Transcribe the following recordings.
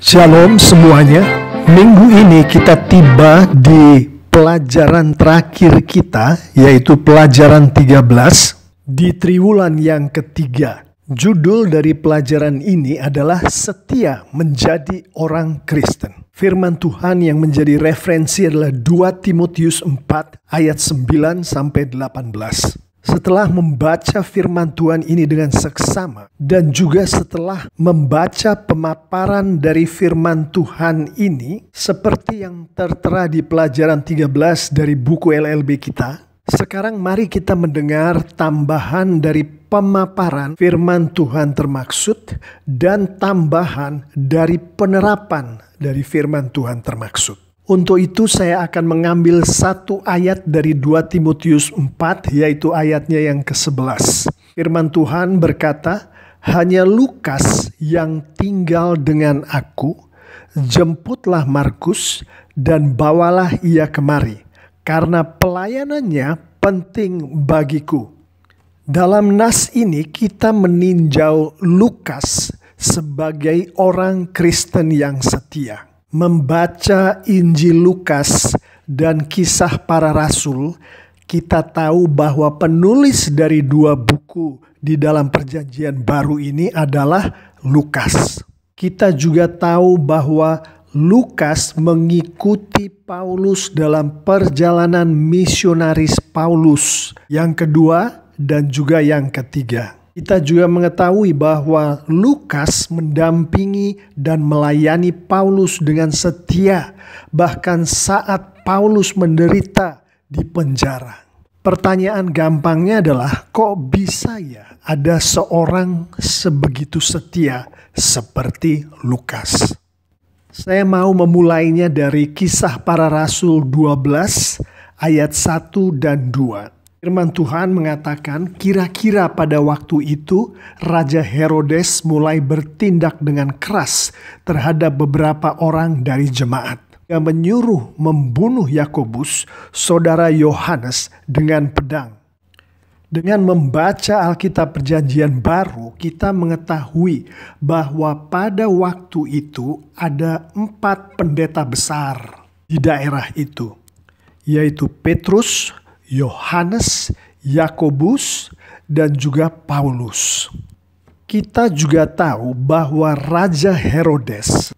Shalom semuanya. Minggu ini kita tiba di pelajaran terakhir kita, yaitu pelajaran 13 di triwulan yang ketiga. Judul dari pelajaran ini adalah Setia Menjadi Orang Kristen. Firman Tuhan yang menjadi referensi adalah 2 Timotius 4 ayat 9 sampai 18. Setelah membaca firman Tuhan ini dengan seksama dan juga setelah membaca pemaparan dari firman Tuhan ini seperti yang tertera di pelajaran 13 dari buku LLB kita, sekarang mari kita mendengar tambahan dari pemaparan firman Tuhan termaksud dan tambahan dari penerapan dari firman Tuhan termaksud. Untuk itu saya akan mengambil satu ayat dari 2 Timotius 4, yaitu ayatnya yang ke-11. Firman Tuhan berkata, "Hanya Lukas yang tinggal dengan aku, jemputlah Markus dan bawalah ia kemari, karena pelayanannya penting bagiku." Dalam nas ini kita meninjau Lukas sebagai orang Kristen yang setia. Membaca Injil Lukas dan Kisah Para Rasul, kita tahu bahwa penulis dari dua buku di dalam Perjanjian Baru ini adalah Lukas. Kita juga tahu bahwa Lukas mengikuti Paulus dalam perjalanan misionaris Paulus yang kedua dan juga yang ketiga. Kita juga mengetahui bahwa Lukas mendampingi dan melayani Paulus dengan setia, bahkan saat Paulus menderita di penjara. Pertanyaan gampangnya adalah, kok bisa ya ada seorang sebegitu setia seperti Lukas? Saya mau memulainya dari Kisah Para Rasul 12 ayat 1 dan 2. Firman Tuhan mengatakan, kira-kira pada waktu itu Raja Herodes mulai bertindak dengan keras terhadap beberapa orang dari jemaat. Dia menyuruh membunuh Yakobus, saudara Yohanes, dengan pedang. Dengan membaca Alkitab Perjanjian Baru, kita mengetahui bahwa pada waktu itu ada 4 pendeta besar di daerah itu, yaitu Petrus, Yohanes, Yakobus, dan juga Paulus. Kita juga tahu bahwa Raja Herodes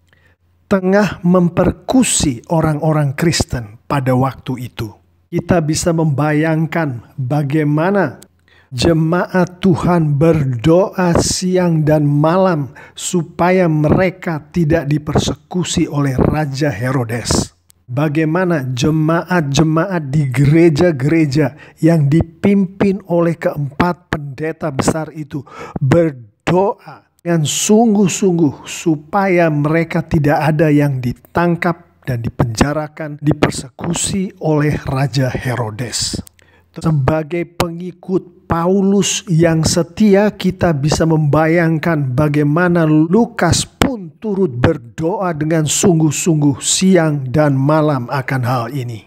tengah mempersekusi orang-orang Kristen pada waktu itu. Kita bisa membayangkan bagaimana jemaat Tuhan berdoa siang dan malam supaya mereka tidak dipersekusi oleh Raja Herodes. Bagaimana jemaat-jemaat di gereja-gereja yang dipimpin oleh keempat pendeta besar itu berdoa dengan sungguh-sungguh supaya mereka tidak ada yang ditangkap dan dipenjarakan, dipersekusi oleh Raja Herodes. Sebagai pengikut Paulus yang setia, kita bisa membayangkan bagaimana Lukas pun turut berdoa dengan sungguh-sungguh siang dan malam akan hal ini.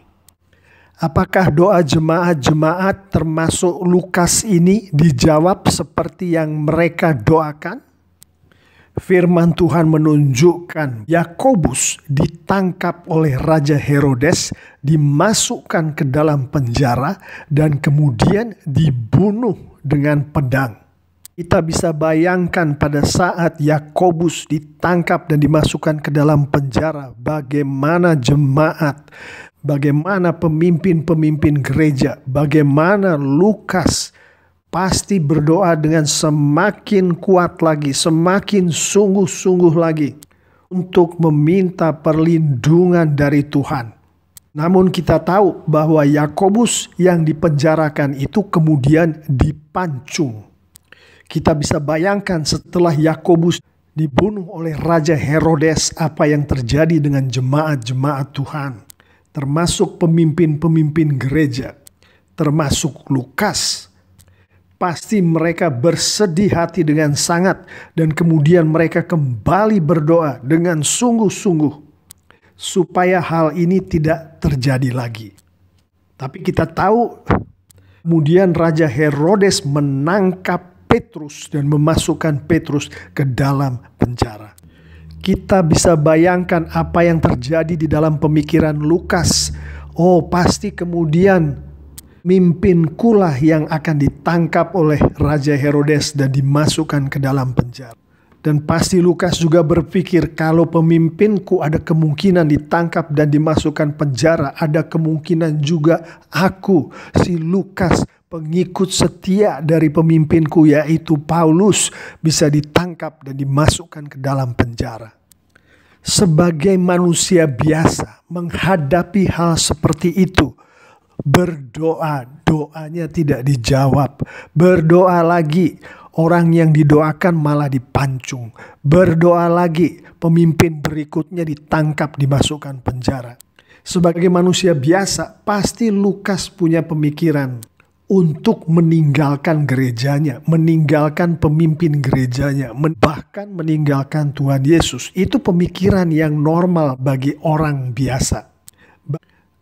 Apakah doa jemaat-jemaat termasuk Lukas ini dijawab seperti yang mereka doakan? Firman Tuhan menunjukkan Yakobus ditangkap oleh Raja Herodes, dimasukkan ke dalam penjara, dan kemudian dibunuh dengan pedang. Kita bisa bayangkan pada saat Yakobus ditangkap dan dimasukkan ke dalam penjara, bagaimana jemaat, bagaimana pemimpin-pemimpin gereja, bagaimana Lukas pasti berdoa dengan semakin kuat lagi, semakin sungguh-sungguh lagi untuk meminta perlindungan dari Tuhan. Namun kita tahu bahwa Yakobus yang dipenjarakan itu kemudian dipancung. Kita bisa bayangkan setelah Yakobus dibunuh oleh Raja Herodes, apa yang terjadi dengan jemaat-jemaat Tuhan, termasuk pemimpin-pemimpin gereja, termasuk Lukas. Pasti mereka bersedih hati dengan sangat, dan kemudian mereka kembali berdoa dengan sungguh-sungguh supaya hal ini tidak terjadi lagi. Tapi kita tahu kemudian Raja Herodes menangkap Petrus dan memasukkan Petrus ke dalam penjara. Kita bisa bayangkan apa yang terjadi di dalam pemikiran Lukas. Oh, pasti kemudian mimpinkulah yang akan ditangkap oleh Raja Herodes dan dimasukkan ke dalam penjara. Dan pasti Lukas juga berpikir, kalau pemimpinku ada kemungkinan ditangkap dan dimasukkan penjara, ada kemungkinan juga aku, si Lukas, pengikut setia dari pemimpinku yaitu Paulus, bisa ditangkap dan dimasukkan ke dalam penjara. Sebagai manusia biasa menghadapi hal seperti itu, berdoa, doanya tidak dijawab. Berdoa lagi, orang yang didoakan malah dipancung. Berdoa lagi, pemimpin berikutnya ditangkap, dimasukkan penjara. Sebagai manusia biasa, pasti Lukas punya pemikiran untuk meninggalkan gerejanya, meninggalkan pemimpin gerejanya, bahkan meninggalkan Tuhan Yesus. Itu pemikiran yang normal bagi orang biasa.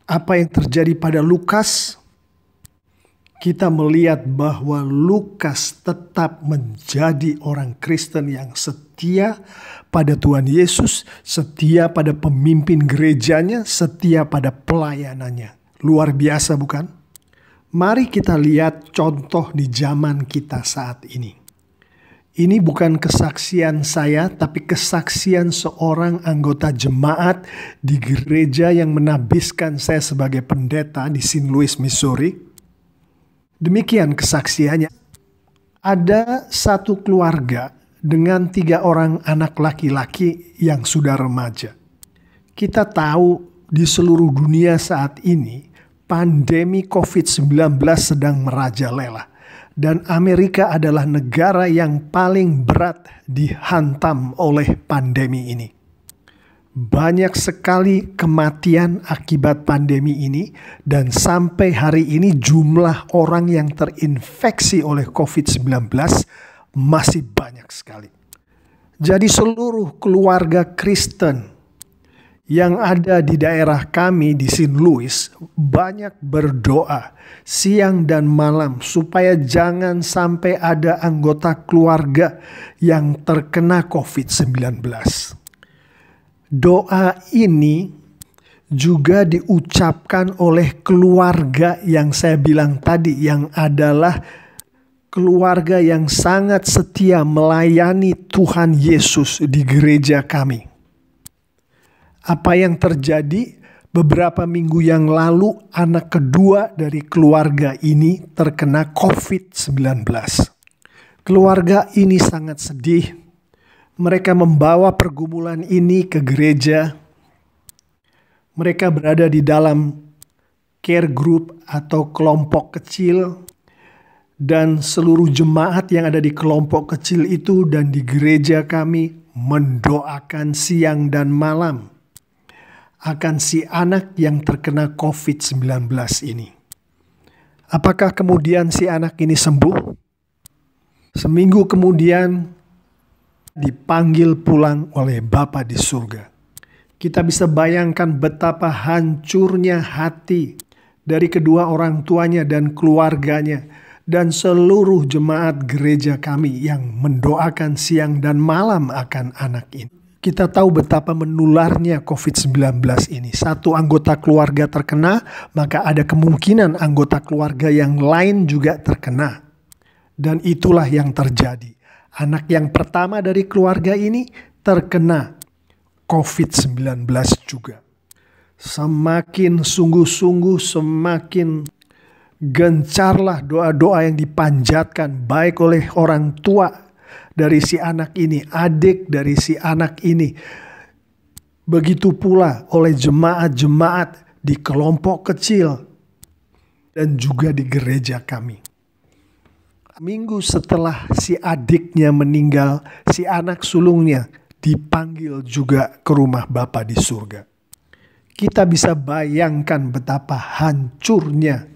Apa yang terjadi pada Lukas? Kita melihat bahwa Lukas tetap menjadi orang Kristen yang setia pada Tuhan Yesus, setia pada pemimpin gerejanya, setia pada pelayanannya. Luar biasa, bukan? Mari kita lihat contoh di zaman kita saat ini. Ini bukan kesaksian saya, tapi kesaksian seorang anggota jemaat di gereja yang menabiskan saya sebagai pendeta di St. Louis, Missouri. Demikian kesaksiannya. Ada satu keluarga dengan 3 orang anak laki-laki yang sudah remaja. Kita tahu di seluruh dunia saat ini, pandemi COVID-19 sedang merajalela. Dan Amerika adalah negara yang paling berat dihantam oleh pandemi ini. Banyak sekali kematian akibat pandemi ini. Dan sampai hari ini jumlah orang yang terinfeksi oleh COVID-19 masih banyak sekali. Jadi seluruh keluarga Kristen yang ada di daerah kami di St. Louis banyak berdoa siang dan malam supaya jangan sampai ada anggota keluarga yang terkena COVID-19. Doa ini juga diucapkan oleh keluarga yang saya bilang tadi, yang adalah keluarga yang sangat setia melayani Tuhan Yesus di gereja kami. Apa yang terjadi beberapa minggu yang lalu, anak kedua dari keluarga ini terkena COVID-19. Keluarga ini sangat sedih. Mereka membawa pergumulan ini ke gereja. Mereka berada di dalam care group atau kelompok kecil. Dan seluruh jemaat yang ada di kelompok kecil itu dan di gereja kami mendoakan siang dan malam akan si anak yang terkena COVID-19 ini. Apakah kemudian si anak ini sembuh? Seminggu kemudian dipanggil pulang oleh Bapa di surga. Kita bisa bayangkan betapa hancurnya hati dari kedua orang tuanya dan keluarganya dan seluruh jemaat gereja kami yang mendoakan siang dan malam akan anak ini. Kita tahu betapa menularnya COVID-19 ini. Satu anggota keluarga terkena, maka ada kemungkinan anggota keluarga yang lain juga terkena. Dan itulah yang terjadi. Anak yang pertama dari keluarga ini terkena COVID-19 juga. Semakin sungguh-sungguh, semakin gencarlah doa-doa yang dipanjatkan baik oleh orang tua dari si anak ini, adik dari si anak ini. Begitu pula oleh jemaat-jemaat di kelompok kecil dan juga di gereja kami. Minggu setelah si adiknya meninggal, si anak sulungnya dipanggil juga ke rumah Bapa di surga. Kita bisa bayangkan betapa hancurnya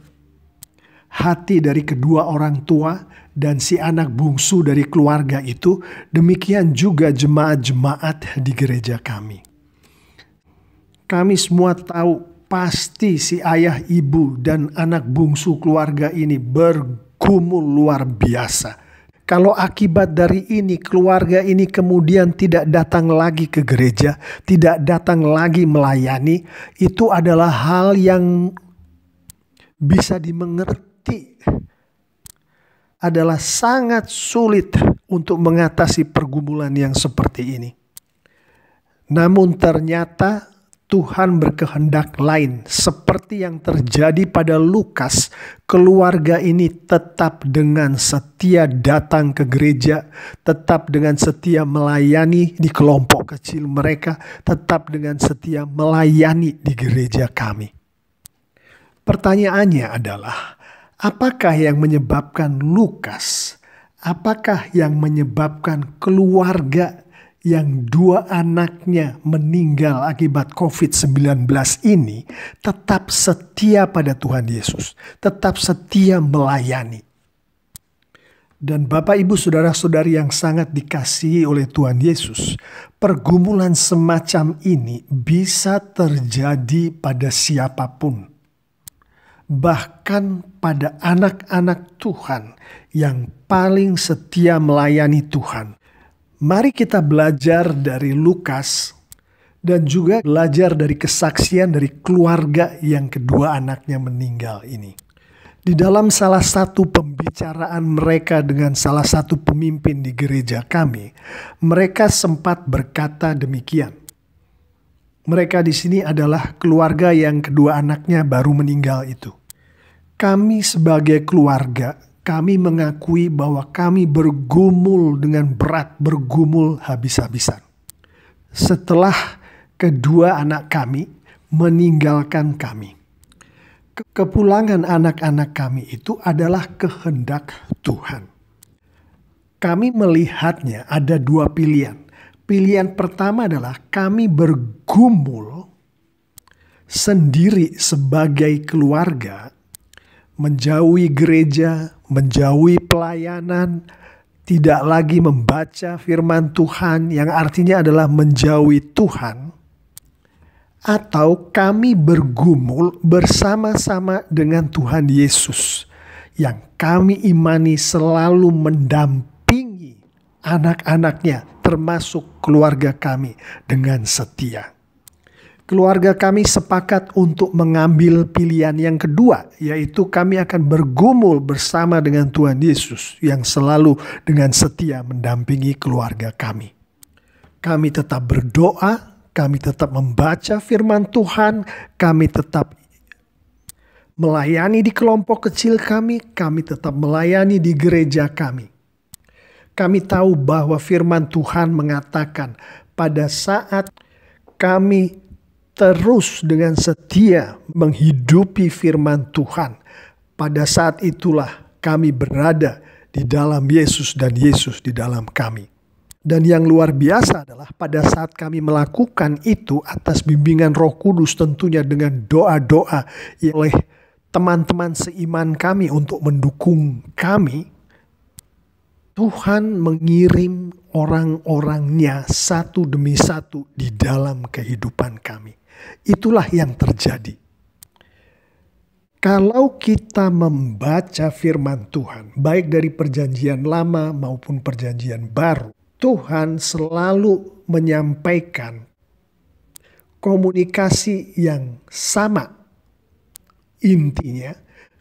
hati dari kedua orang tua dan si anak bungsu dari keluarga itu. Demikian juga jemaat-jemaat di gereja kami. Kami semua tahu pasti si ayah, ibu, dan anak bungsu keluarga ini bergumul luar biasa Kalau akibat dari ini, keluarga ini kemudian tidak datang lagi ke gereja, tidak datang lagi melayani, itu adalah hal yang bisa dimengerti. Adalah sangat sulit untuk mengatasi pergumulan yang seperti ini. Namun ternyata Tuhan berkehendak lain. Seperti yang terjadi pada Lukas, keluarga ini tetap dengan setia datang ke gereja, tetap dengan setia melayani di kelompok kecil mereka, tetap dengan setia melayani di gereja kami. Pertanyaannya adalah, apakah yang menyebabkan Lukas, apakah yang menyebabkan keluarga yang 2 anaknya meninggal akibat COVID-19 ini tetap setia pada Tuhan Yesus, tetap setia melayani. Dan Bapak Ibu Saudara-saudari yang sangat dikasihi oleh Tuhan Yesus, pergumulan semacam ini bisa terjadi pada siapapun. Bahkan pada anak-anak Tuhan yang paling setia melayani Tuhan. Mari kita belajar dari Lukas dan juga belajar dari kesaksian dari keluarga yang kedua anaknya meninggal ini. Di dalam salah satu pembicaraan mereka dengan salah satu pemimpin di gereja kami, mereka sempat berkata demikian. Mereka di sini adalah keluarga yang kedua anaknya baru meninggal itu. Kami sebagai keluarga, kami mengakui bahwa kami bergumul dengan berat, bergumul habis-habisan. Setelah kedua anak kami meninggalkan kami. Kepulangan anak-anak kami itu adalah kehendak Tuhan. Kami melihatnya ada 2 pilihan. Pilihan pertama adalah kami bergumul sendiri sebagai keluarga, menjauhi gereja, menjauhi pelayanan, tidak lagi membaca firman Tuhan yang artinya adalah menjauhi Tuhan. Atau kami bergumul bersama-sama dengan Tuhan Yesus yang kami imani selalu mendampingi anak-anaknya termasuk keluarga kami dengan setia. Keluarga kami sepakat untuk mengambil pilihan yang kedua, yaitu kami akan bergumul bersama dengan Tuhan Yesus yang selalu dengan setia mendampingi keluarga kami. Kami tetap berdoa, kami tetap membaca firman Tuhan, kami tetap melayani di kelompok kecil kami tetap melayani di gereja kami. Kami tahu bahwa firman Tuhan mengatakan pada saat kami terus dengan setia menghidupi firman Tuhan, pada saat itulah kami berada di dalam Yesus dan Yesus di dalam kami. Dan yang luar biasa adalah pada saat kami melakukan itu atas bimbingan Roh Kudus, tentunya dengan doa-doa oleh teman-teman seiman kami untuk mendukung kami, Tuhan mengirim orang-orangnya satu demi satu di dalam kehidupan kami. Itulah yang terjadi. Kalau kita membaca firman Tuhan, baik dari perjanjian lama maupun perjanjian baru, Tuhan selalu menyampaikan komunikasi yang sama intinya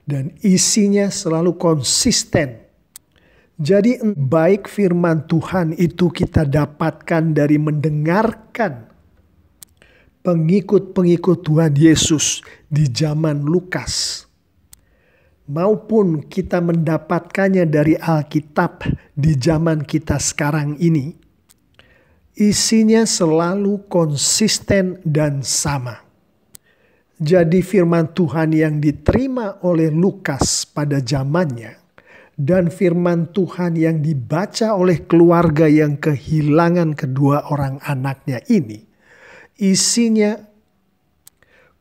dan isinya selalu konsisten. Jadi baik firman Tuhan itu kita dapatkan dari mendengarkan pengikut-pengikut Tuhan Yesus di zaman Lukas, maupun kita mendapatkannya dari Alkitab di zaman kita sekarang ini, isinya selalu konsisten dan sama. Jadi firman Tuhan yang diterima oleh Lukas pada zamannya dan firman Tuhan yang dibaca oleh keluarga yang kehilangan kedua orang anaknya ini, isinya,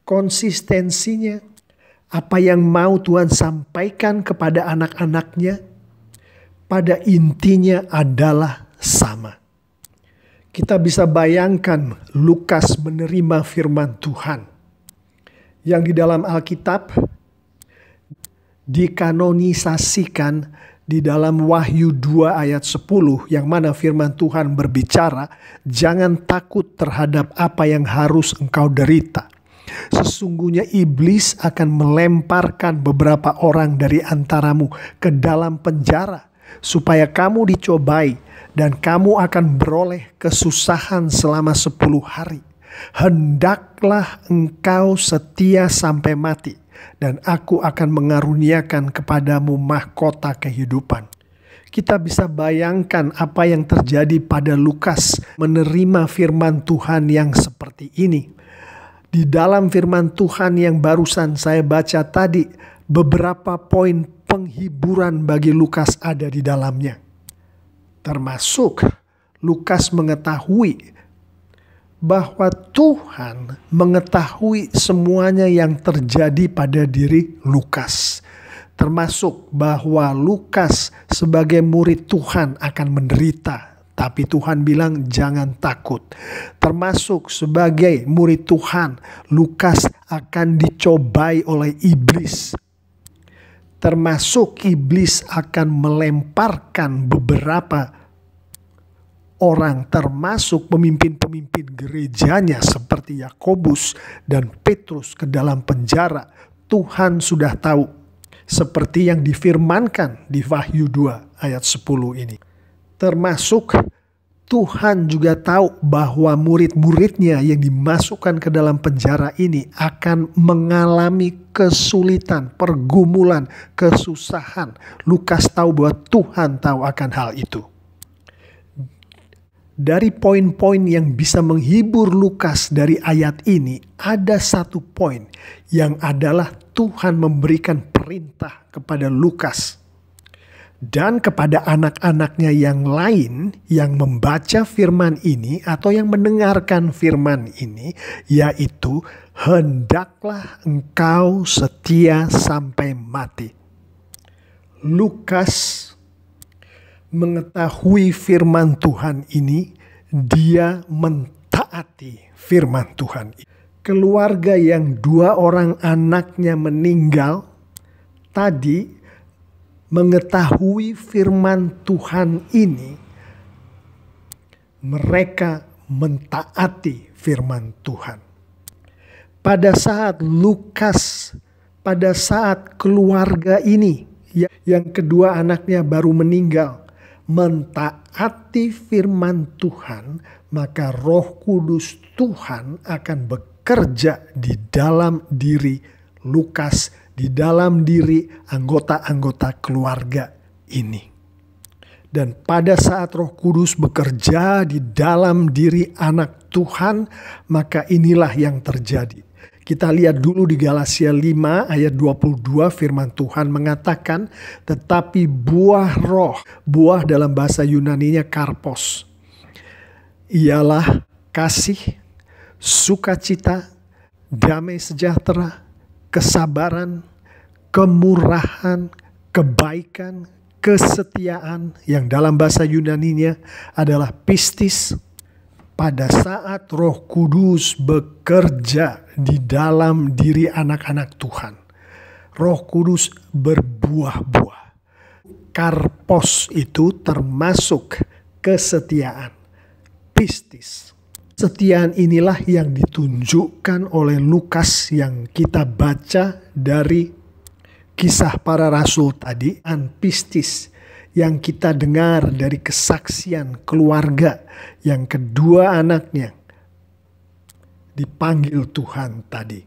konsistensinya, apa yang mau Tuhan sampaikan kepada anak-anaknya, pada intinya adalah sama. Kita bisa bayangkan Lukas menerima firman Tuhan yang di dalam Alkitab dikanonisasikan Di dalam Wahyu 2 ayat 10 yang mana firman Tuhan berbicara, jangan takut terhadap apa yang harus engkau derita. Sesungguhnya iblis akan melemparkan beberapa orang dari antaramu ke dalam penjara, supaya kamu dicobai dan kamu akan beroleh kesusahan selama 10 hari. Hendaklah engkau setia sampai mati, dan aku akan mengaruniakan kepadamu mahkota kehidupan. Kita bisa bayangkan apa yang terjadi pada Lukas menerima firman Tuhan yang seperti ini. Di dalam firman Tuhan yang barusan saya baca tadi, beberapa poin penghiburan bagi Lukas ada di dalamnya. Termasuk Lukas mengetahui bahwa Tuhan mengetahui semuanya yang terjadi pada diri Lukas. Termasuk bahwa Lukas sebagai murid Tuhan akan menderita. Tapi Tuhan bilang jangan takut. Termasuk sebagai murid Tuhan, Lukas akan dicobai oleh iblis. Termasuk iblis akan melemparkan beberapa orang, termasuk pemimpin-pemimpin gerejanya seperti Yakobus dan Petrus ke dalam penjara. Tuhan sudah tahu, seperti yang difirmankan di Wahyu 2 ayat 10 ini. Termasuk Tuhan juga tahu bahwa murid-muridnya yang dimasukkan ke dalam penjara ini akan mengalami kesulitan, pergumulan, kesusahan. Lukas tahu bahwa Tuhan tahu akan hal itu. Dari poin-poin yang bisa menghibur Lukas dari ayat ini, ada satu poin yang adalah Tuhan memberikan perintah kepada Lukas dan kepada anak-anaknya yang lain yang membaca firman ini atau yang mendengarkan firman ini, yaitu hendaklah engkau setia sampai mati. Lukas mengetahui firman Tuhan ini, dia mentaati firman Tuhan. Keluarga yang 2 orang anaknya meninggal tadi mengetahui firman Tuhan ini, mereka mentaati firman Tuhan. Pada saat Lukas, pada saat keluarga ini yang kedua anaknya baru meninggal, mentaati firman Tuhan, maka Roh Kudus Tuhan akan bekerja di dalam diri Lukas, di dalam diri anggota-anggota keluarga ini. Dan pada saat Roh Kudus bekerja di dalam diri anak Tuhan, maka inilah yang terjadi. Kita lihat dulu di Galatia 5 ayat 22, firman Tuhan mengatakan, tetapi buah roh, buah dalam bahasa Yunaninya karpos, ialah kasih, sukacita, damai sejahtera, kesabaran, kemurahan, kebaikan, kesetiaan, yang dalam bahasa Yunaninya adalah pistis. Pada saat Roh Kudus bekerja di dalam diri anak-anak Tuhan, Roh Kudus berbuah-buah. Karpos itu termasuk kesetiaan, pistis. Kesetiaan inilah yang ditunjukkan oleh Lukas yang kita baca dari Kisah Para Rasul tadi, pistis yang kita dengar dari kesaksian keluarga yang kedua anaknya dipanggil Tuhan tadi.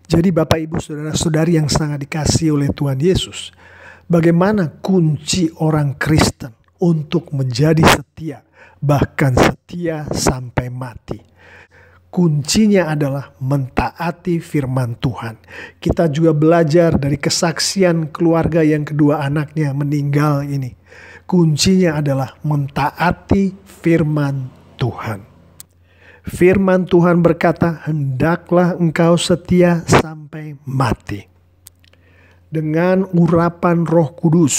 Jadi Bapak Ibu Saudara-saudari yang sangat dikasihi oleh Tuhan Yesus, bagaimana kunci orang Kristen untuk menjadi setia, bahkan setia sampai mati? Kuncinya adalah mentaati firman Tuhan. Kita juga belajar dari kesaksian keluarga yang kedua anaknya meninggal ini. Kuncinya adalah mentaati firman Tuhan. Firman Tuhan berkata, hendaklah engkau setia sampai mati. Dengan urapan Roh Kudus,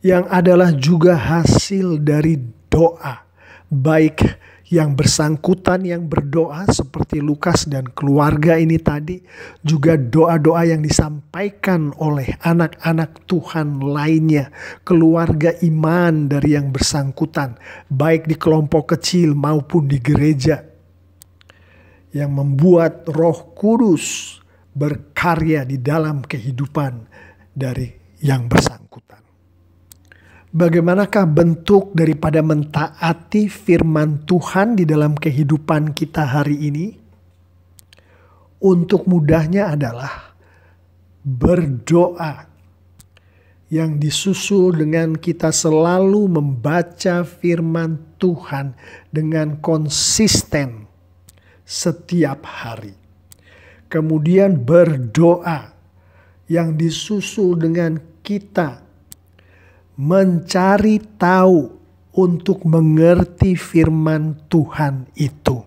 yang adalah juga hasil dari doa, baik yang bersangkutan yang berdoa seperti Lukas dan keluarga ini tadi, juga doa-doa yang disampaikan oleh anak-anak Tuhan lainnya, keluarga iman dari yang bersangkutan, baik di kelompok kecil maupun di gereja, yang membuat Roh Kudus berkarya di dalam kehidupan dari yang bersangkutan. Bagaimanakah bentuk daripada mentaati firman Tuhan di dalam kehidupan kita hari ini? Untuk mudahnya adalah berdoa yang disusul dengan kita selalu membaca firman Tuhan dengan konsisten setiap hari. Kemudian berdoa yang disusul dengan kita mencari tahu untuk mengerti firman Tuhan itu.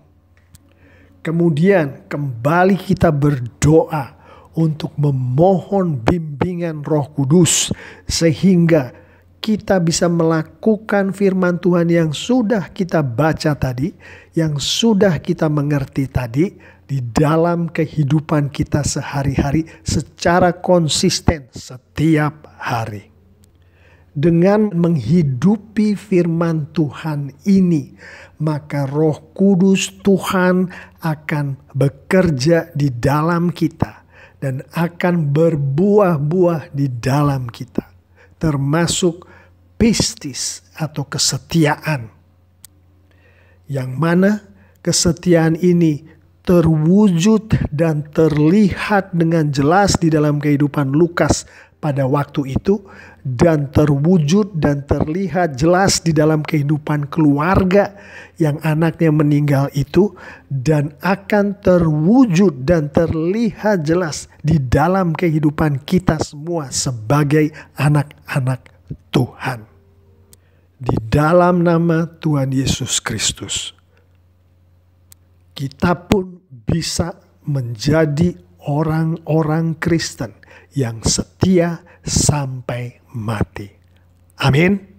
Kemudian kembali kita berdoa untuk memohon bimbingan Roh Kudus sehingga kita bisa melakukan firman Tuhan yang sudah kita baca tadi, yang sudah kita mengerti tadi di dalam kehidupan kita sehari-hari secara konsisten setiap hari. Dengan menghidupi firman Tuhan ini, maka Roh Kudus Tuhan akan bekerja di dalam kita dan akan berbuah-buah di dalam kita, termasuk pistis atau kesetiaan, yang mana kesetiaan ini terwujud dan terlihat dengan jelas di dalam kehidupan Lukas pada waktu itu, dan terwujud dan terlihat jelas di dalam kehidupan keluarga yang anaknya meninggal itu, dan akan terwujud dan terlihat jelas di dalam kehidupan kita semua sebagai anak-anak Tuhan. Di dalam nama Tuhan Yesus Kristus, kita pun bisa menjadi orang-orang Kristen yang setia sampai mati. Amin.